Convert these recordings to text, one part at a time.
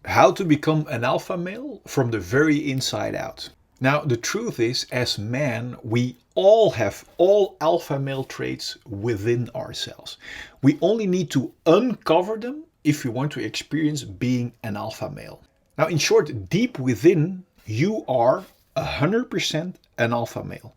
How to become an alpha male from the very inside out. Now, the truth is, as men, we all have all alpha male traits within ourselves. We only need to uncover them if we want to experience being an alpha male. Now, in short, deep within, you are 100% an alpha male.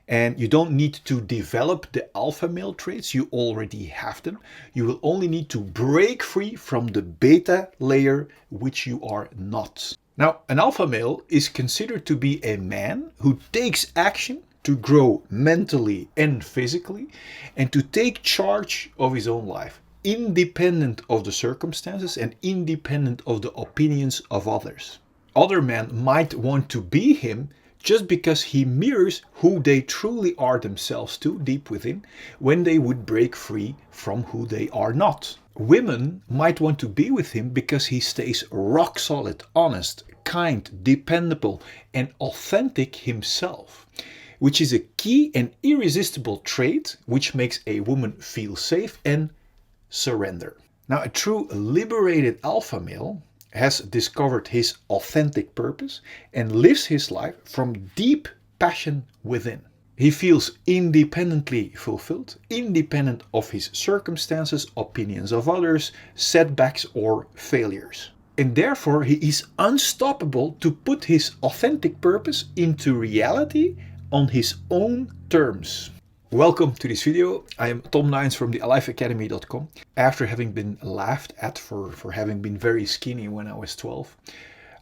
And you don't need to develop the alpha male traits, you already have them. You will only need to break free from the beta layer, which you are not. Now, an alpha male is considered to be a man who takes action to grow mentally and physically and to take charge of his own life, independent of the circumstances and independent of the opinions of others. Other men might want to be him just because he mirrors who they truly are themselves too deep within when they would break free from who they are not. Women might want to be with him because he stays rock solid, honest, kind, dependable, and authentic himself, which is a key and irresistible trait which makes a woman feel safe and surrender. Now, a true liberated alpha male has discovered his authentic purpose and lives his life from deep passion within. He feels independently fulfilled, independent of his circumstances, opinions of others, setbacks, or failures. And therefore, he is unstoppable to put his authentic purpose into reality on his own terms. Welcome to this video. I am Tom Nijns from thealifeacademy.com. After having been laughed at for having been very skinny when I was 12,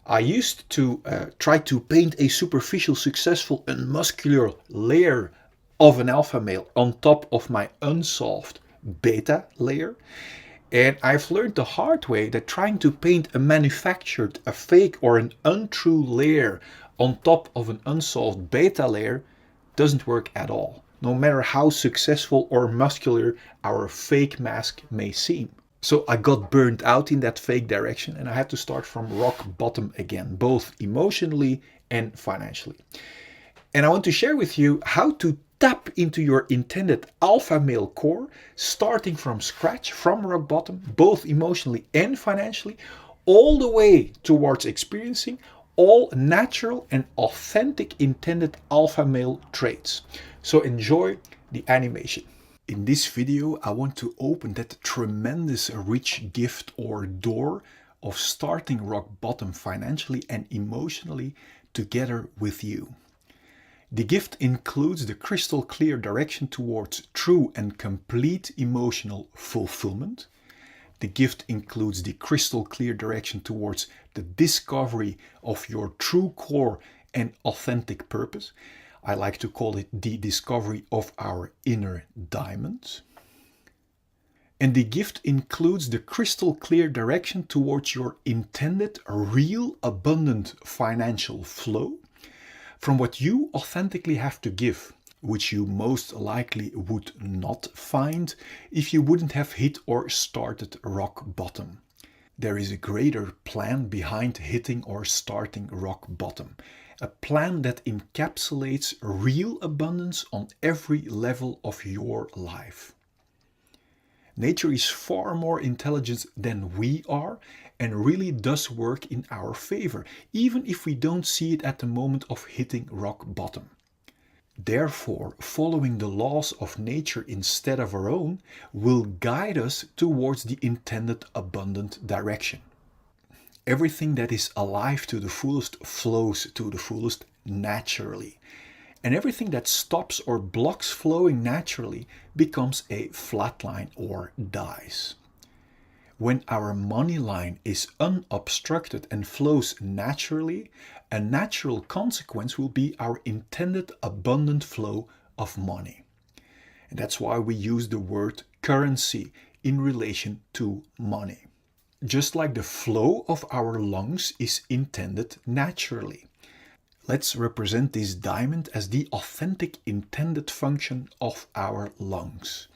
I used to try to paint a superficial, successful and muscular layer of an alpha male on top of my unsolved beta layer. And I've learned the hard way that trying to paint a manufactured, a fake or an untrue layer on top of an unsolved beta layer doesn't work at all, no matter how successful or muscular our fake mask may seem. So I got burnt out in that fake direction and I had to start from rock bottom again, both emotionally and financially. And I want to share with you how to tap into your intended alpha male core, starting from scratch, from rock bottom, both emotionally and financially, all the way towards experiencing all natural and authentic intended alpha male traits. So enjoy the animation. In this video, I want to open that tremendous rich gift or door of starting rock bottom financially and emotionally together with you. The gift includes the crystal clear direction towards true and complete emotional fulfillment. The gift includes the crystal clear direction towards the discovery of your true core and authentic purpose. I like to call it the discovery of our inner diamond. And the gift includes the crystal clear direction towards your intended real abundant financial flow from what you authentically have to give, which you most likely would not find if you wouldn't have hit or started rock bottom. There is a greater plan behind hitting or starting rock bottom. A plan that encapsulates real abundance on every level of your life. Nature is far more intelligent than we are and really does work in our favor, even if we don't see it at the moment of hitting rock bottom. Therefore, following the laws of nature instead of our own will guide us towards the intended abundant direction. Everything that is alive to the fullest flows to the fullest naturally. And everything that stops or blocks flowing naturally becomes a flatline or dies. When our money line is unobstructed and flows naturally, a natural consequence will be our intended abundant flow of money. And that's why we use the word currency in relation to money. Just like the flow of our lungs is intended naturally. Let's represent this diamond as the authentic intended function of our lungs.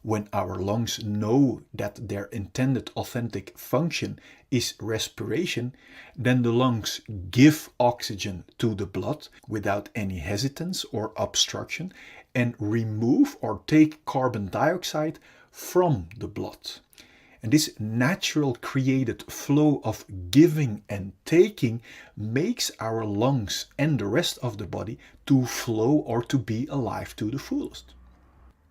When our lungs know that their intended authentic function is respiration, then the lungs give oxygen to the blood without any hesitance or obstruction and remove or take carbon dioxide from the blood. And this natural created flow of giving and taking makes our lungs and the rest of the body to flow or to be alive to the fullest.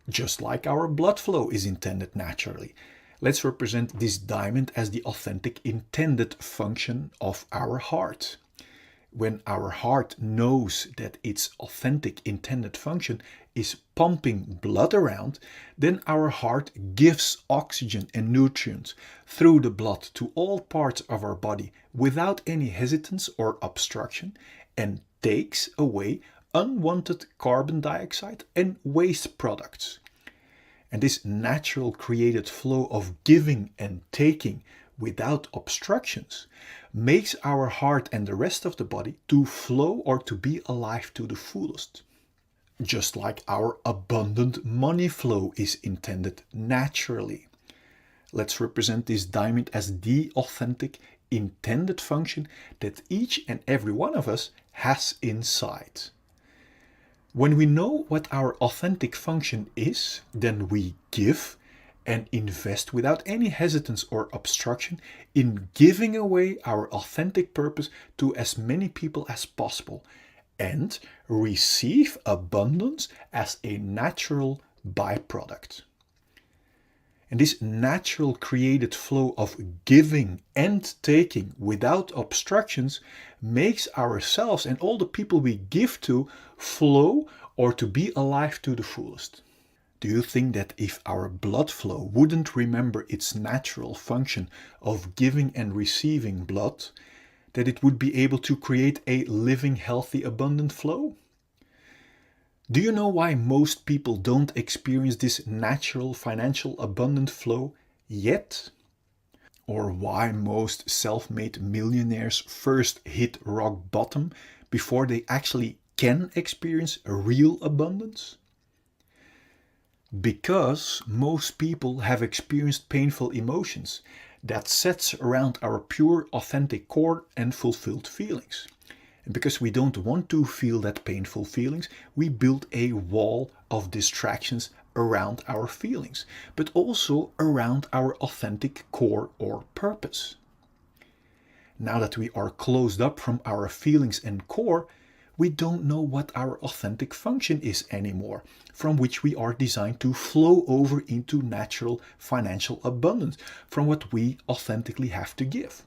Just like our blood flow is intended naturally. Let's represent this diamond as the authentic intended function of our heart. When our heart knows that its authentic intended function is pumping blood around, then our heart gives oxygen and nutrients through the blood to all parts of our body without any hesitance or obstruction, and takes away unwanted carbon dioxide and waste products. And this natural created flow of giving and taking without obstructions makes our heart and the rest of the body to flow or to be alive to the fullest. Just like our abundant money flow is intended naturally. Let's represent this diamond as the authentic intended function that each and every one of us has inside. When we know what our authentic function is, then we give and invest without any hesitance or obstruction in giving away our authentic purpose to as many people as possible, and receive abundance as a natural byproduct. And this natural created flow of giving and taking without obstructions makes ourselves and all the people we give to flow or to be alive to the fullest. Do you think that if our blood flow wouldn't remember its natural function of giving and receiving blood, that it would be able to create a living, healthy, abundant flow? Do you know why most people don't experience this natural financial abundant flow yet? Or why most self-made millionaires first hit rock bottom before they actually can experience a real abundance? Because most people have experienced painful emotions that sets around our pure, authentic core and fulfilled feelings. And because we don't want to feel that painful feelings, we build a wall of distractions around our feelings, but also around our authentic core or purpose. Now that we are closed up from our feelings and core, we don't know what our authentic function is anymore, from which we are designed to flow over into natural financial abundance, from what we authentically have to give.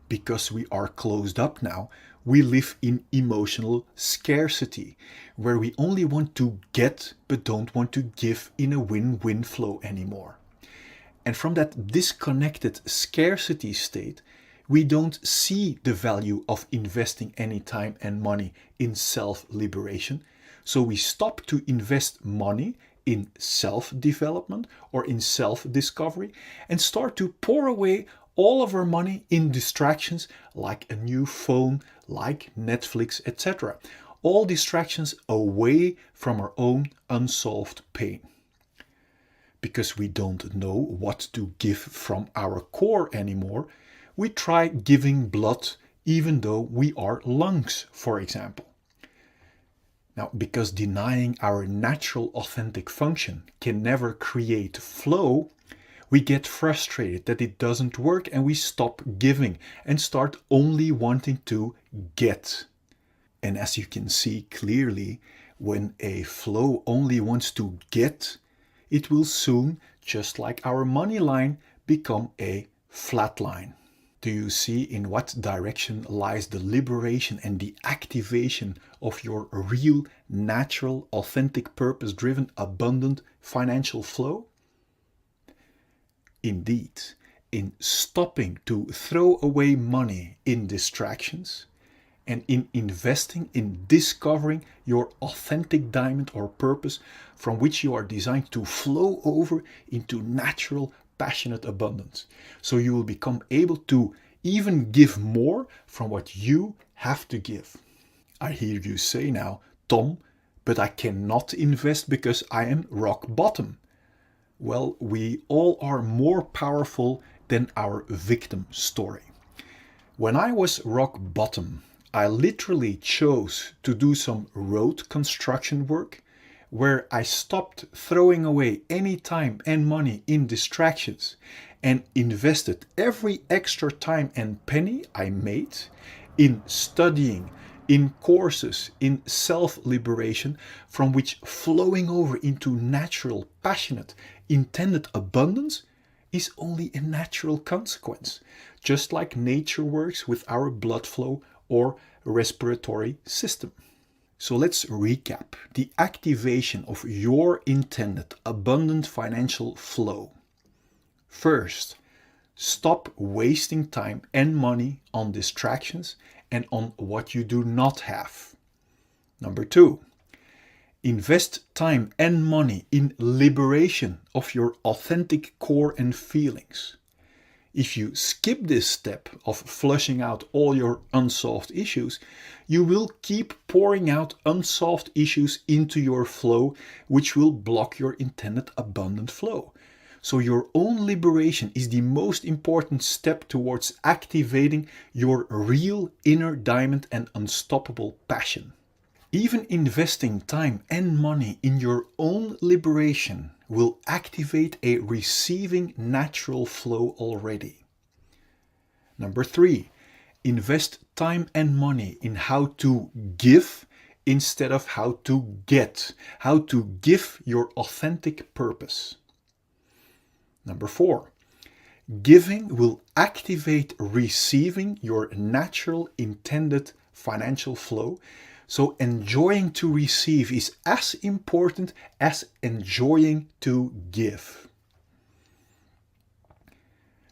Because we are closed up now, we live in emotional scarcity, where we only want to get but don't want to give in a win-win flow anymore. And from that disconnected scarcity state, we don't see the value of investing any time and money in self-liberation. So we stop to invest money in self-development or in self-discovery and start to pour away all of our money in distractions like a new phone, like Netflix, etc. All distractions away from our own unsolved pain. Because we don't know what to give from our core anymore, we try giving blood even though we are lungs, for example. Now, because denying our natural authentic function can never create flow, we get frustrated that it doesn't work and we stop giving and start only wanting to get. And as you can see clearly, when a flow only wants to get, it will soon, just like our money line, become a flat line. Do you see in what direction lies the liberation and the activation of your real, natural, authentic, purpose-driven, abundant financial flow? Indeed, in stopping to throw away money in distractions and in investing in discovering your authentic diamond or purpose from which you are designed to flow over into natural, passionate abundance. So you will become able to even give more from what you have to give. I hear you say now, Tom, but I cannot invest because I am rock bottom. Well, we all are more powerful than our victim story. When I was rock bottom, I literally chose to do some road construction work where I stopped throwing away any time and money in distractions and invested every extra time and penny I made in studying, in courses, in self-liberation, from which flowing over into natural, passionate, intended abundance is only a natural consequence, just like nature works with our blood flow or respiratory system. So let's recap the activation of your intended abundant financial flow. First, stop wasting time and money on distractions and on what you do not have. Number 2, invest time and money in liberation of your authentic core and feelings. If you skip this step of flushing out all your unsolved issues, you will keep pouring out unsolved issues into your flow, which will block your intended abundant flow. So your own liberation is the most important step towards activating your real inner diamond and unstoppable passion. Even investing time and money in your own liberation will activate a receiving natural flow already. Number 3, invest time and money in how to give instead of how to get, how to give your authentic purpose. Number 4, giving will activate receiving your natural intended financial flow. So enjoying to receive is as important as enjoying to give.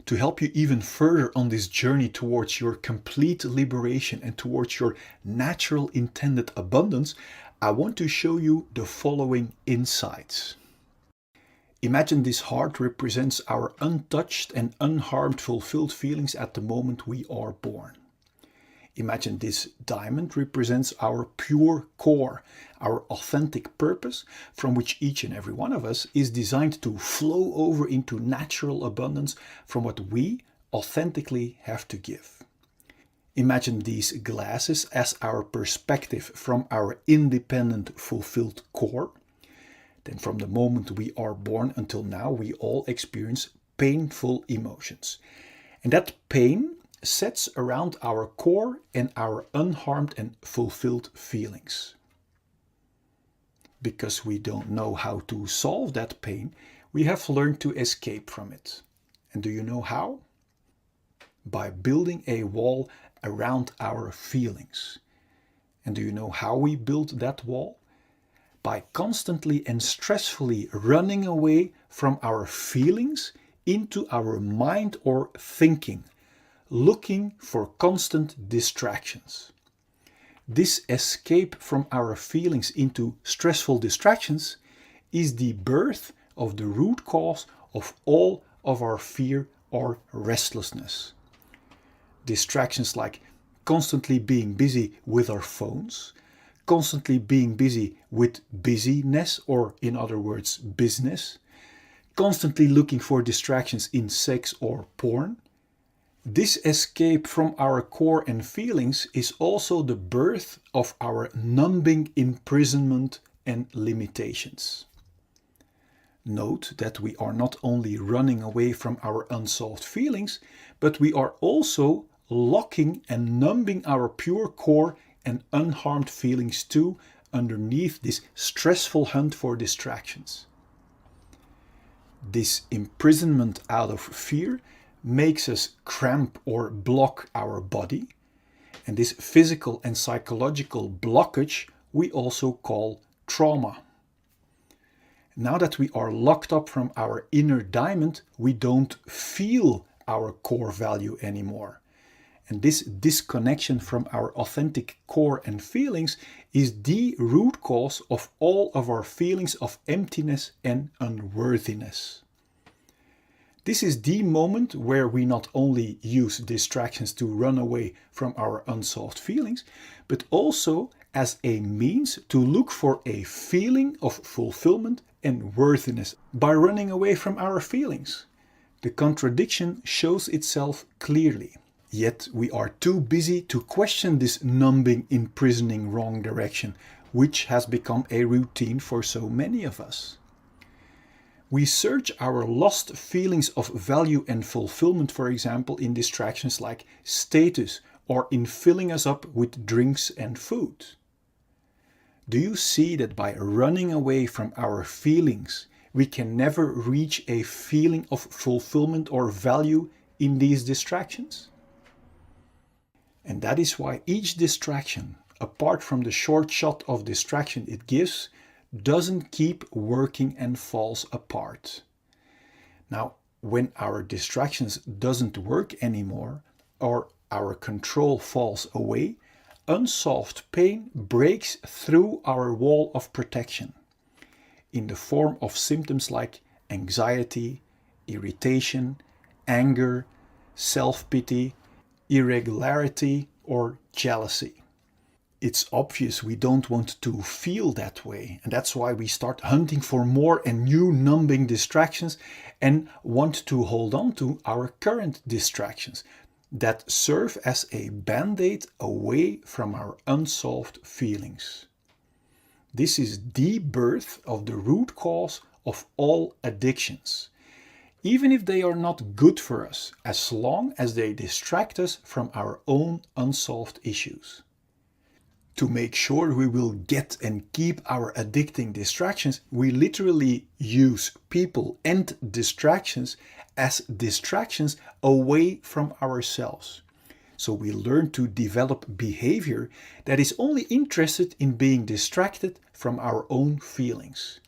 To help you even further on this journey towards your complete liberation and towards your natural intended abundance, I want to show you the following insights. Imagine this heart represents our untouched and unharmed fulfilled feelings at the moment we are born. Imagine this diamond represents our pure core, our authentic purpose, from which each and every one of us is designed to flow over into natural abundance from what we authentically have to give. Imagine these glasses as our perspective from our independent, fulfilled core. Then from the moment we are born until now, we all experience painful emotions. And that pain sets around our core and our unharmed and fulfilled feelings. Because we don't know how to solve that pain, we have learned to escape from it. And do you know how? By building a wall around our feelings. And do you know how we build that wall? By constantly and stressfully running away from our feelings into our mind or thinking, looking for constant distractions. This escape from our feelings into stressful distractions is the birth of the root cause of all of our fear or restlessness. Distractions like constantly being busy with our phones, constantly being busy with busyness, or in other words, business, constantly looking for distractions in sex or porn. This escape from our core and feelings is also the birth of our numbing imprisonment and limitations. Note that we are not only running away from our unsolved feelings, but we are also locking and numbing our pure core and unharmed feelings too underneath this stressful hunt for distractions. This imprisonment out of fear makes us cramp or block our body, and this physical and psychological blockage we also call trauma. Now that we are locked up from our inner diamond, we don't feel our core value anymore. And this disconnection from our authentic core and feelings is the root cause of all of our feelings of emptiness and unworthiness. This is the moment where we not only use distractions to run away from our unsolved feelings, but also as a means to look for a feeling of fulfillment and worthiness by running away from our feelings. The contradiction shows itself clearly. Yet we are too busy to question this numbing, imprisoning wrong direction. which has become a routine for so many of us. We search our lost feelings of value and fulfillment, for example, in distractions like status or in filling us up with drinks and food. Do you see that by running away from our feelings, we can never reach a feeling of fulfillment or value in these distractions? And that is why each distraction, apart from the short shot of distraction it gives, doesn't keep working and falls apart. Now, when our distractions doesn't work anymore or our control falls away, unsolved pain breaks through our wall of protection in the form of symptoms like anxiety, irritation, anger, self-pity, irregularity, or jealousy. It's obvious we don't want to feel that way, and that's why we start hunting for more and new numbing distractions and want to hold on to our current distractions that serve as a band-aid away from our unsolved feelings. This is the birth of the root cause of all addictions, even if they are not good for us, as long as they distract us from our own unsolved issues. To make sure we will get and keep our addicting distractions, we literally use people and distractions as distractions away from ourselves. So we learn to develop behavior that is only interested in being distracted from our own feelings.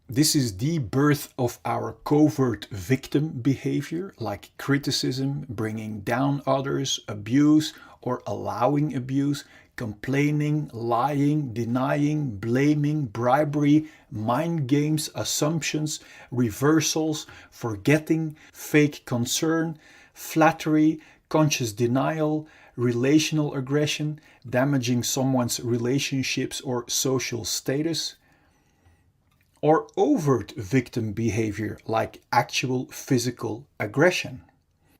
This is the birth of our covert victim behavior, like criticism, bringing down others, abuse or allowing abuse, complaining, lying, denying, blaming, bribery, mind games, assumptions, reversals, forgetting, fake concern, flattery, conscious denial, relational aggression, damaging someone's relationships or social status, or overt victim behavior like actual physical aggression.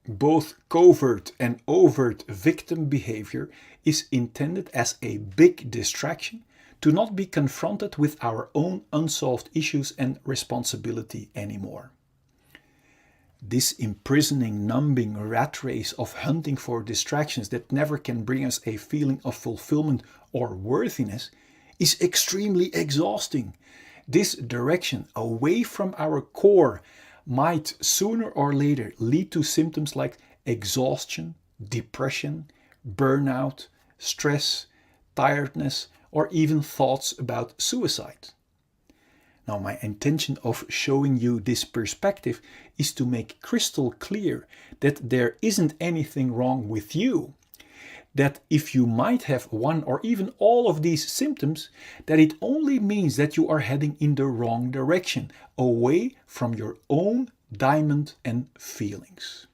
Both covert and overt victim behavior is intended as a big distraction to not be confronted with our own unsolved issues and responsibility anymore. This imprisoning, numbing rat race of hunting for distractions that never can bring us a feeling of fulfillment or worthiness is extremely exhausting. This direction away from our core might sooner or later lead to symptoms like exhaustion, depression, burnout, stress, tiredness, or even thoughts about suicide. Now, my intention of showing you this perspective is to make crystal clear that there isn't anything wrong with you. That if you might have one or even all of these symptoms, that it only means that you are heading in the wrong direction, away from your own diamond and feelings.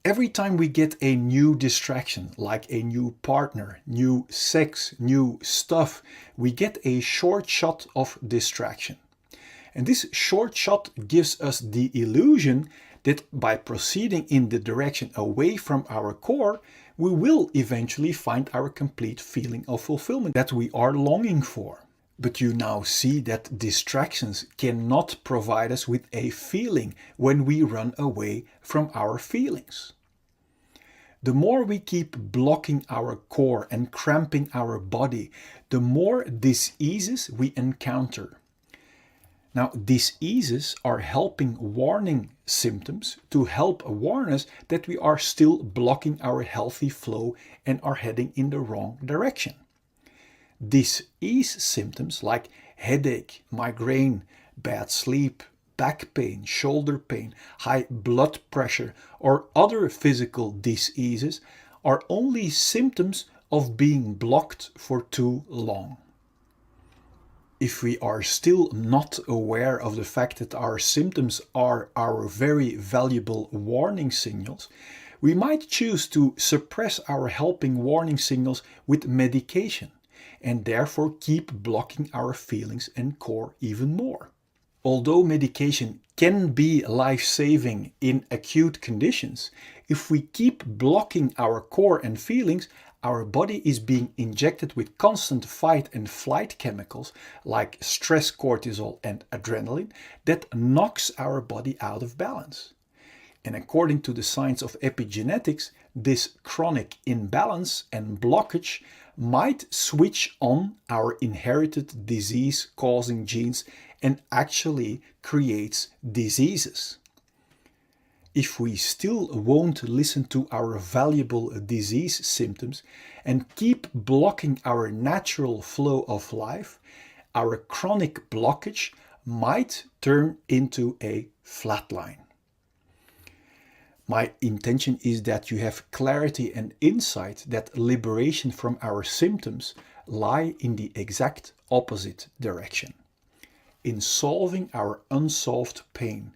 Every time we get a new distraction, like a new partner, new sex, new stuff, we get a short shot of distraction. And this short shot gives us the illusion that by proceeding in the direction away from our core, we will eventually find our complete feeling of fulfillment that we are longing for. But you now see that distractions cannot provide us with a feeling when we run away from our feelings. The more we keep blocking our core and cramping our body, the more diseases we encounter. Now, diseases are helping warning symptoms to help warn us that we are still blocking our healthy flow and are heading in the wrong direction. Disease symptoms like headache, migraine, bad sleep, back pain, shoulder pain, high blood pressure, or other physical diseases are only symptoms of being blocked for too long. If we are still not aware of the fact that our symptoms are our very valuable warning signals, we might choose to suppress our helping warning signals with medication and therefore keep blocking our feelings and core even more. Although medication can be life-saving in acute conditions, if we keep blocking our core and feelings, Our body is being injected with constant fight and flight chemicals like stress cortisol and adrenaline that knocks our body out of balance. And according to the science of epigenetics, this chronic imbalance and blockage might switch on our inherited disease-causing genes and actually creates diseases. If we still won't listen to our valuable disease symptoms and keep blocking our natural flow of life, our chronic blockage might turn into a flatline. My intention is that you have clarity and insight that liberation from our symptoms lie in the exact opposite direction, in solving our unsolved pain,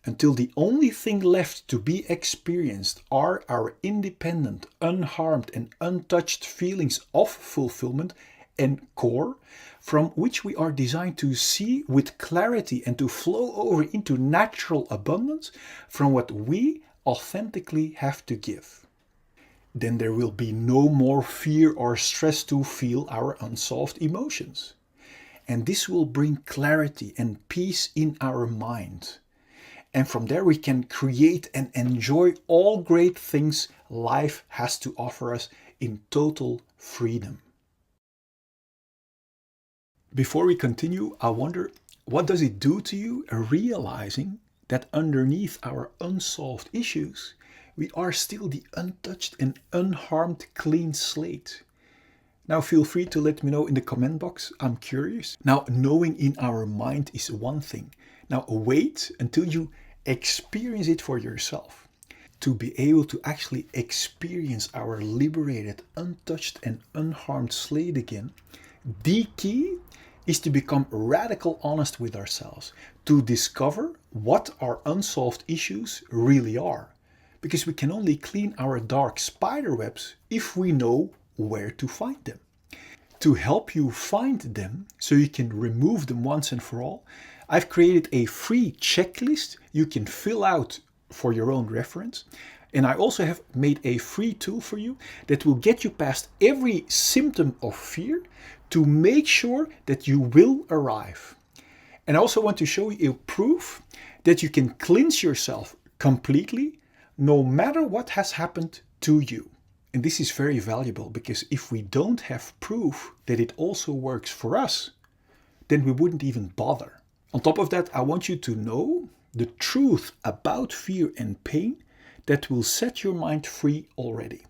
until the only thing left to be experienced are our independent, unharmed and untouched feelings of fulfillment and core, from which we are designed to see with clarity and to flow over into natural abundance from what we authentically have to give. Then there will be no more fear or stress to feel our unsolved emotions. And this will bring clarity and peace in our mind. And from there we can create and enjoy all great things life has to offer us in total freedom. Before we continue, I wonder, what does it do to you realizing that underneath our unsolved issues, we are still the untouched and unharmed clean slate? Now feel free to let me know in the comment box. I'm curious. Now, knowing in our mind is one thing. Now wait until you experience it for yourself. To be able to actually experience our liberated, untouched and unharmed slate again, the key is to become radical honest with ourselves, to discover what our unsolved issues really are. Because we can only clean our dark spiderwebs if we know where to find them. To help you find them so you can remove them once and for all, I've created a free checklist you can fill out for your own reference. And I also have made a free tool for you that will get you past every symptom of fear to make sure that you will arrive. And I also want to show you a proof that you can cleanse yourself completely no matter what has happened to you. And this is very valuable because if we don't have proof that it also works for us, then we wouldn't even bother. On top of that, I want you to know the truth about fear and pain that will set your mind free already.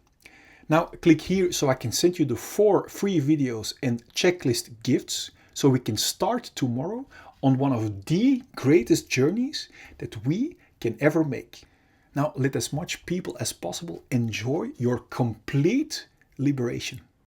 Now click here so I can send you the 4 free videos and checklist gifts so we can start tomorrow on one of the greatest journeys that we can ever make. Now let as much people as possible enjoy your complete liberation.